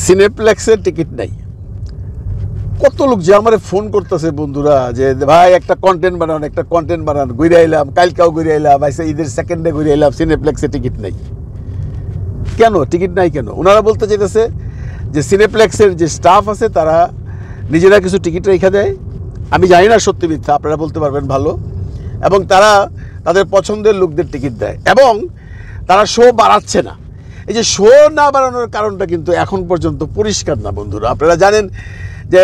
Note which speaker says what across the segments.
Speaker 1: সিনেপ্লেক্সের ticket নাই। কত লোক যে আমার ফোন করতেছে বন্ধুরা, যে ভাই একটা কন্টেন্ট বানান, ঘুরে আইলাম, কালকাও ঘুরে আইলাম, ঈদের সেকেন্ডে ঘুরে আইলাম, সিনেপ্লেক্সের টিকিট নাই। কেন টিকিট নাই কেন? ওনারা বলতে চাইতেছে যে সিনেপ্লেক্সের যে স্টাফ আছে তারা নিজেরা কিছু টিকিট রেখে দেয়। আমি জানি না সত্যি মিথ্যা, আপনারা বলতে পারবেন ভালো। এবং তারা তাদের পছন্দের লোকদের টিকিট দেয় এবং তারা শো বাড়াচ্ছে না। এই যে শো না বাড়ানোর কারণটা কিন্তু এখন পর্যন্ত পরিষ্কার না বন্ধুরা। আপনারা জানেন যে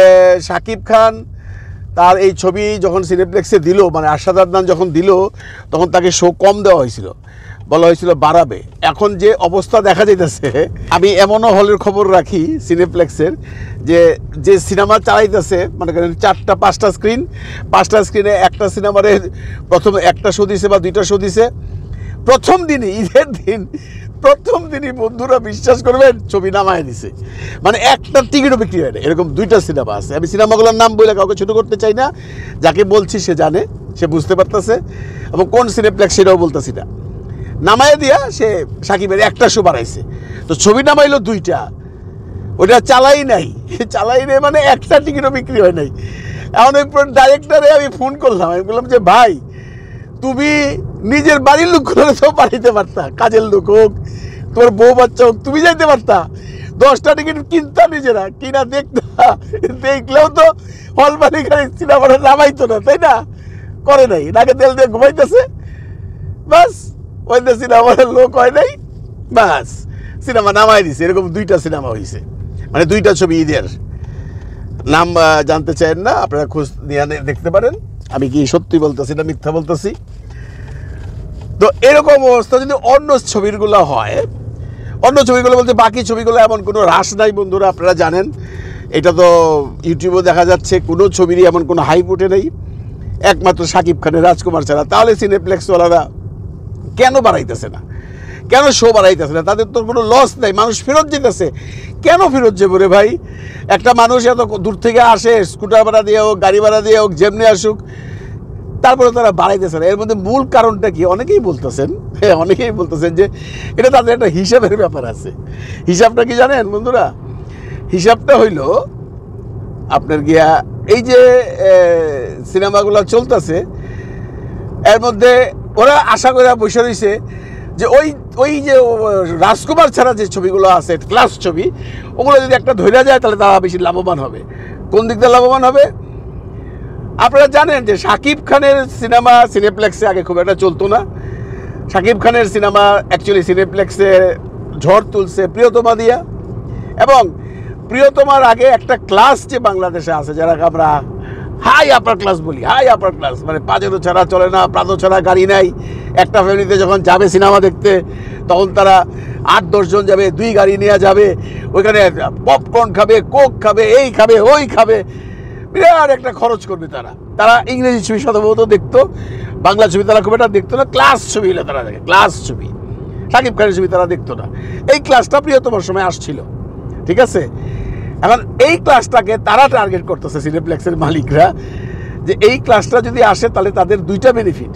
Speaker 1: শাকিব খান তার এই ছবি যখন সিনেপ্লেক্সে দিল, মানে আরশাদ আদনান যখন দিল, তখন তাকে শো কম দেওয়া হয়েছিল, বলা হয়েছিল বাড়াবে। এখন যে অবস্থা দেখা যাইতেছে, আমি এমনও হলের খবর রাখি সিনেপ্লেক্সের, যে সিনেমা চালাইতেছে, মানে চারটা পাঁচটা স্ক্রিনে একটা সিনেমার প্রথম একটা শো দিছে বা দুইটা শো দিছে। প্রথম দিনই, ঈদের দিন প্রথম দিনই বন্ধুরা বিশ্বাস করবেন ছবি নামায় দিছে, মানে একটা টিকিটও বিক্রি হয় না। এরকম দুইটা সিনেমা আছে। আমি সিনেমাগুলোর নাম বলে কাউকে ছোটো করতে চাই না, যাকে বলছি সে জানে, সে বুঝতে পারতেছে, এবং কোন সিনেপ্লেক্স সেটাও বলতেছি না। নামায় দিয়া সে সাকিবের একটা শো বাড়াইছে, তো ছবি নামাইলো দুইটা, ওটা চালাই নাই মানে একটা টিকিটও বিক্রি হয় নাই। এখন ওই ডাইরেক্টরে আমি ফোন করলাম, আমি বললাম যে ভাই তুমি নিজের বাড়ির লোকগুলো তো পাঠাইতে পারতা, কাজের লোক হোক, তোমার বউ বাচ্চা হোক, তুমি যাইতে পারতা, 10টা টিকিট কিনতাম নিজেরা, কিনা দেখতা, দেখলেও তো হল মালিকারি সিনেমাটা নামাইতো না, তাই না? করে নাই, নাকে তেল দিয়ে ঘুমাইতেছে, বাস ওই সিনেমার লোক হয় নাই, বাস সিনেমা নামাই দিছে। এরকম দুইটা সিনেমা হয়েছে, মানে দুইটা ছবি ঈদের। নাম জানতে চান না, আপনারা খোঁজ নিয়ে দেখতে পারেন, আমি কি সত্যি বলতেছি না মিথ্যা বলতেছি। তো এরকম অবস্থা যদি অন্য ছবিগুলো হয়, অন্য ছবিগুলো বলতে বাকি ছবিগুলো এমন কোনো হ্রাস নাই বন্ধুরা। আপনারা জানেন, এটা তো ইউটিউবেও দেখা যাচ্ছে, কোনো ছবিরই এমন কোনো হাইপ উঠে নেই, একমাত্র শাকিব খানের রাজকুমার ছাড়া। তাহলে সিনেপ্লেক্সওয়ালারা কেন বাড়াইতেছে না, কেন শো বাড়াইতেছে না? তাদের তো কোনো লস নাই, মানুষ ফেরত যেতেছে। কেন ফেরত যাবো রে ভাই? একটা মানুষ এত দূর থেকে আসে, স্কুটার ভাড়া দিয়ে হোক, গাড়ি ভাড়া দিয়ে হোক, যেমনি আসুক, তারপরে তারা বাড়াইতেছে না। এর মধ্যে মূল কারণটা কি? অনেকেই বলতেছেন যে এটা তাদের একটা হিসাবের ব্যাপার আছে। হিসাবটা কি জানেন বন্ধুরা? হিসাবটা হইল আপনার গিয়া এই যে সিনেমাগুলো চলতেছে, এর মধ্যে ওরা আশা করে বসে রয়েছে যে ওই যে রাজকুমার ছাড়া যে ছবিগুলো আছে, ক্লাস ছবি, ওগুলো যদি একটা ধরে যায় তাহলে তারা বেশি লাভবান হবে। কোন দিক দিয়ে লাভবান হবে? আপনারা জানেন যে শাকিব খানের সিনেমা সিনেপ্লেক্সে আগে খুব একটা চলতো না। শাকিব খানের সিনেমা অ্যাকচুয়ালি সিনেপ্লেক্সে ঝড় তুলছে প্রিয়তমা দিয়া, এবং প্রিয়তমার আগে একটা ক্লাস যে বাংলাদেশে আছে, যারা আমরা হাই আপার ক্লাস বলি, হাই আপার ক্লাস, মানে পাজেরো ছাড়া চলে না, প্রাদো ছাড়া গাড়ি নাই। একটা ফ্যামিলিতে যখন যাবে সিনেমা দেখতে, তখন তারা 8-10 জন যাবে, 2 গাড়ি নিয়ে যাবে, ওইখানে পপকর্ন খাবে, কোক খাবে, এই খাবে, ওই খাবে, বিরাট একটা খরচ করবে। তারা ইংরেজি ছবি সাধারণত দেখতো, বাংলা ছবি তারা খুব একটা দেখতো না। ক্লাস ছবি হলে তারা দেখে, ক্লাস ছবি, শাকিব খানের ছবি তারা দেখতো না। এই ক্লাসটা প্রিয়তমার সময় আসছিল, ঠিক আছে? এখন এই ক্লাসটাকে তারা টার্গেট করতেছে সিনেপ্লেক্সের মালিকরা, যে এই ক্লাসটা যদি আসে তাহলে তাদের দুইটা বেনিফিট,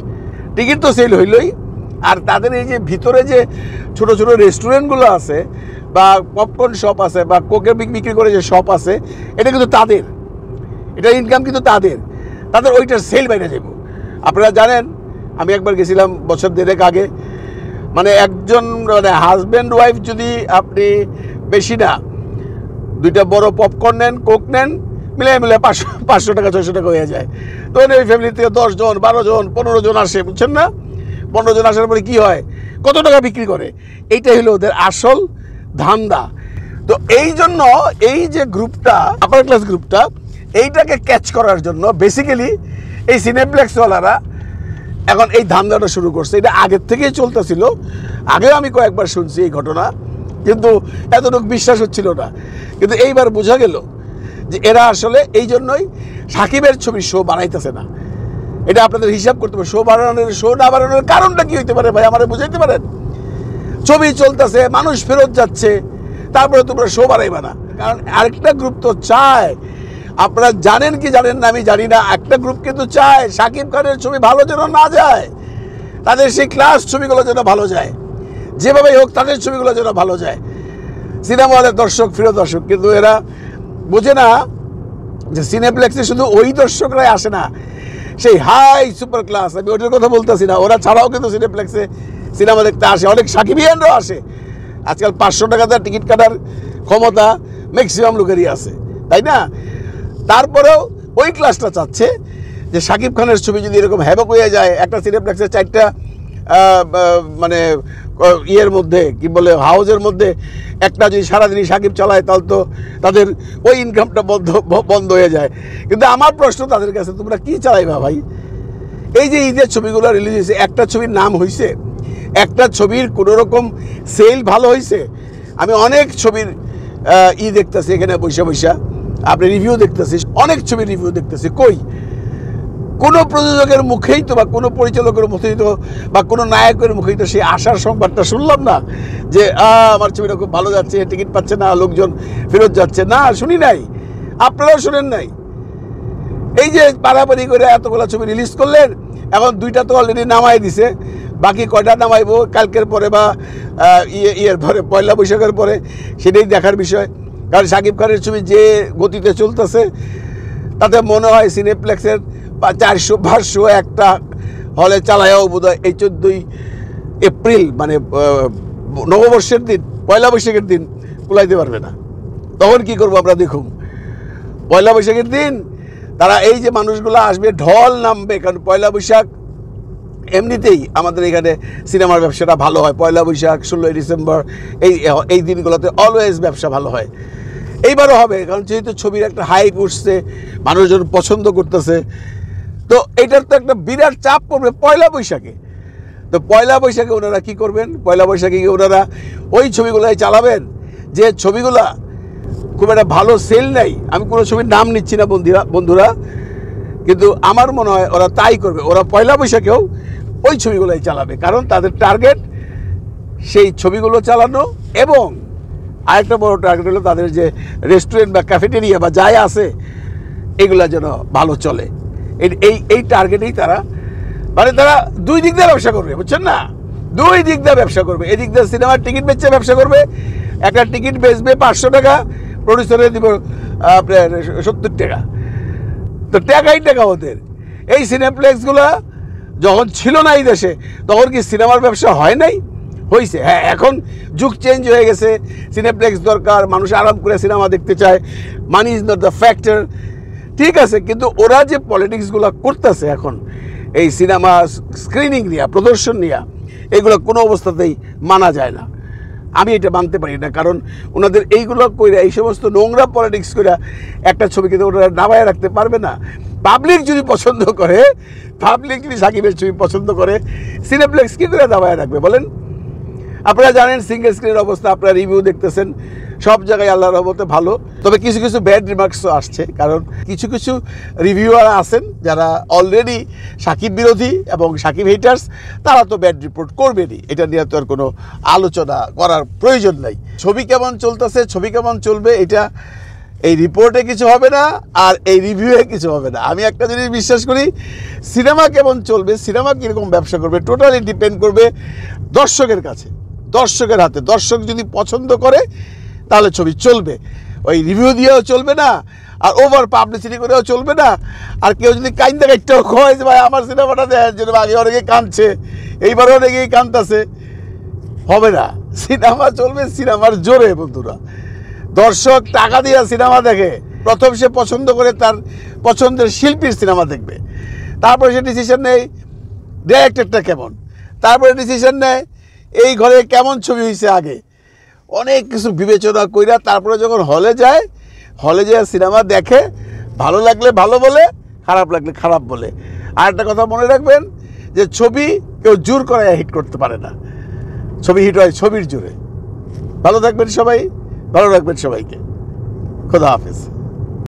Speaker 1: টিকিট তো সেল হইলই, আর তাদের এই যে ভিতরে যে ছোট ছোট রেস্টুরেন্টগুলো আছে, বা পপকর্ন শপ আছে, বা কোকের বিক্রি করে যে শপ আছে, এটা কিন্তু তাদের, এটা ইনকাম কিন্তু তাদের ওইটার সেল বাইরে যাব। আপনারা জানেন, আমি একবার গেছিলাম বছর 1.5 আগে, মানে একজন মানে হাজব্যান্ড ওয়াইফ যদি আপনি বেশি না 2টা বড় পপকর্ন নেন, কোক নেন, মিলে 500 টাকা 600 টাকা হয়ে যায়। তো ওই ফ্যামিলি থেকে 10 জন 12 জন 15 জন আসে, বুঝছেন না? 15 জন আসার পরে কি হয়, কত টাকা বিক্রি করে, এইটাই হলো ওদের আসল ধান্দা। তো এই জন্য এই যে গ্রুপটা, আপার ক্লাস গ্রুপটা, এইটাকে ক্যাচ করার জন্য বেসিক্যালি এই সিনেপ্লেক্সওয়ালারা এখন এই ধান্দাটা শুরু করছে। এটা আগের থেকেই চলতেছিল, আগেও আমি কয়েকবার শুনছি এই ঘটনা, কিন্তু এতটুকু বিশ্বাস হচ্ছিল না। কিন্তু এইবার বোঝা গেল যে এরা আসলে এই জন্যই সাকিবের ছবির শো বানাইতেছে না। এটা আপনাদের হিসাব করতে হবে। শো না বাড়ানোর কারণটা কি হইতে পারে ভাই, আমারে বুঝাইতে পারেন? ছবি চলতেছে, মানুষ ফেরত যাচ্ছে, তারপরে তোমরা শো বাড়াইবে না। কারণ আরেকটা গ্রুপ তো চায়, আপনারা জানেন কি জানেন না আমি জানি না, একটা গ্রুপ কিন্তু চায় শাকিব খানের ছবি ভালো যেন না যায়, তাদের সেই ক্লাস ছবিগুলো যেন ভালো যায়, যেভাবেই হোক তাদের ছবিগুলো যেন ভালো যায়। সিনেমা হলের দর্শক, প্রিয় দর্শক, কিন্তু এরা বোঝে না যে সিনেপ্লেক্সে শুধু ওই দর্শকরাই আসে না, সেই হাই সুপার ক্লাস, আমি ওটার কথা বলতেছি না, ওরা ছাড়াও কিন্তু সিনেপ্লেক্সে সিনেমা দেখতে আসে, অনেক সাকিবিয়ানরাও আসে। আজকাল 500 টাকাতে টিকিট কাটার ক্ষমতা ম্যাক্সিমাম লোকেরই আছে, তাই না? তারপরেও ওই ক্লাসটা চাচ্ছে যে শাকিব খানের ছবি যদি এরকম হ্যাবক হয়ে যায়, একটা সিনেপ্লেক্সের 4টা মানে ইয়ের মধ্যে কি বলে হাউসের মধ্যে একটা যদি সারাদিনই শাকিব চালায়, তাহলে তো তাদের ওই ইনকামটা বন্ধ হয়ে যায়। কিন্তু আমার প্রশ্ন তাদের কাছে, তোমরা কি চালাইবা ভাই? এই যে ঈদের ছবিগুলো রিলিজ হয়েছে, একটা ছবির নাম হয়েছে, একটা ছবির কোনো রকম সেল ভালো হয়েছে? আমি অনেক ছবির দেখতেছি এখানে বৈশা বৈশা, আপনি রিভিউ দেখতেছি, অনেক ছবির রিভিউ দেখতেছি, কই কোনো প্রযোজকের মুখেই তো বা কোনো পরিচালকের মুখেই তো বা কোনো নায়কের মুখেই তো সেই আশার সংবাদটা শুনলাম না যে আমার ছবিটা খুব ভালো যাচ্ছে, টিকিট পাচ্ছে না, লোকজন ফেরত যাচ্ছে না, শুনি নাই। আপনারাও শুনেন নাই। এই যে পারাপারি করে এতগুলো ছবি রিলিজ করলেন, এখন 2টা তো অলরেডি নামাই দিছে, বাকি কয়টা নামাইবো কালকের পরে বা ইয়ের পরে, পয়লা বৈশাখের পরে, সেটাই দেখার বিষয়। কারণ শাকিব খানের ছবি যে গতিতে চলতেছে, তাতে মনে হয় সিনেপ্লেক্সের 400-500 একটা হলে চালায়াও বোধহয় এই 14ই এপ্রিল মানে নববর্ষের দিন, পয়লা বৈশাখের দিন কুলাইতে পারবে না। তখন কি করবো আমরা দেখুন। পয়লা বৈশাখের দিন তারা এই যে মানুষগুলো আসবে, ঢল নামবে, কারণ পয়লা বৈশাখ এমনিতেই আমাদের এখানে সিনেমার ব্যবসাটা ভালো হয়। পয়লা বৈশাখ, 16ই ডিসেম্বর, এই দিনগুলোতে অলওয়েজ ব্যবসা ভালো হয়। এইবারও হবে, কারণ যেহেতু ছবির একটা হাইপ উঠছে, মানুষজন পছন্দ করতেছে, তো এটার তো একটা বিরাট চাপ পড়বে পয়লা বৈশাখে। তো পয়লা বৈশাখে ওনারা কি করবেন? পয়লা বৈশাখে ওনারা ওই ছবিগুলাই চালাবেন যে ছবিগুলা খুব একটা ভালো সেল নেই। আমি কোনো ছবির নাম নিচ্ছি না বন্ধুরা, কিন্তু আমার মনে হয় ওরা তাই করবে। ওরা পয়লা বৈশাখেও ওই ছবিগুলোই চালাবে, কারণ তাদের টার্গেট সেই ছবিগুলো চালানো, এবং আরেকটা বড় টার্গেট হলো তাদের যে রেস্টুরেন্ট বা ক্যাফেটেরিয়া বা যাই আছে, এগুলা যেন ভালো চলে। এই টার্গেটেই তারা, মানে তারা 2 দিক দিয়ে ব্যবসা করবে, বুঝছেন না? 2 দিক দিয়ে ব্যবসা করবে। এদিক দিয়ে সিনেমার টিকিট বেচে ব্যবসা করবে, একটা টিকিট বেচবে 500 টাকা, প্রডিউসারে দিব আপনার 70 টাকা, তো টাকাই টাকা ওদের। এই সিনেপ্লেক্সগুলো যখন ছিল না এই দেশে, তখন কি সিনেমার ব্যবসা হয় নাই? হয়েছে। হ্যাঁ, এখন যুগ চেঞ্জ হয়ে গেছে, সিনেপ্লেক্স দরকার, মানুষ আরাম করে সিনেমা দেখতে চায়, money is not the factor, ঠিক আছে। কিন্তু ওরা যে পলিটিক্সগুলো করতেছে এখন, এই সিনেমা স্ক্রিনিং নিয়ে, প্রদর্শন নিয়ে, এগুলো কোনো অবস্থাতেই মানা যায় না। আমি এটা মানতে পারি না, কারণ ওনাদের এইগুলো করে, এই সমস্ত নোংরা পলিটিক্স করে একটা ছবিকে তো ওরা নামায় রাখতে পারবে না। পাবলিক যদি পছন্দ করে, পাবলিক যদি সাকিবের ছবি পছন্দ করে, সিনেপ্লেক্স কী করে নামায় রাখবে বলেন? আপনারা জানেন সিঙ্গেল স্ক্রিনের অবস্থা, আপনারা রিভিউ দেখতেছেন, সব জায়গায় আল্লাহর রহমতে ভালো। তবে কিছু কিছু ব্যাড রিমার্কসও আসছে, কারণ কিছু কিছু রিভিউয়ার আছেন যারা অলরেডি সাকিব বিরোধী এবং সাকিব হেটার্স, তারা তো ব্যাড রিপোর্ট করবেনই। এটা নিয়ে তো আর কোনো আলোচনা করার প্রয়োজন নাই। ছবি কেমন চলতেছে, ছবি কেমন চলবে, এটা এই রিপোর্টে কিছু হবে না, আর এই রিভিউয়ে কিছু হবে না। আমি একটা জিনিস বিশ্বাস করি, সিনেমা কেমন চলবে, সিনেমা কীরকম ব্যবসা করবে, টোটালি ডিপেন্ড করবে দর্শকের কাছে, দর্শকের হাতে। দর্শক যদি পছন্দ করে তাহলে ছবি চলবে, ওই রিভিউ দিয়েও চলবে না, আর ওভার পাবলিসিটি করেও চলবে না। আর কেউ যদি কাইন্দা কাইটাও কয় যে ভাই আমার সিনেমাটা দেন, যেন আগে অনেকেই কাঁদছে, এইবারও অনেকেই কাঁদতেছে, হবে না। সিনেমা চলবে সিনেমার জোরে বন্ধুরা। দর্শক টাকা দিয়ে সিনেমা দেখে, প্রথম সে পছন্দ করে তার পছন্দের শিল্পীর সিনেমা দেখবে, তারপরে সে ডিসিশন নেয় ডিরেক্টরটা কেমন, তারপরে ডিসিশন নেয় এই ঘরে কেমন ছবি হয়েছে, আগে অনেক কিছু বিবেচনা কইরা তারপরে যখন হলে যায়, হলে যায় সিনেমা দেখে, ভালো লাগলে ভালো বলে, খারাপ লাগলে খারাপ বলে। আর একটা কথা মনে রাখবেন যে ছবি কেউ জোর করে হিট করতে পারে না, ছবি হিট হয় ছবির জোরে। ভালো থাকবেন সবাই, ভালো রাখবেন সবাইকে। খোদা হাফেজ।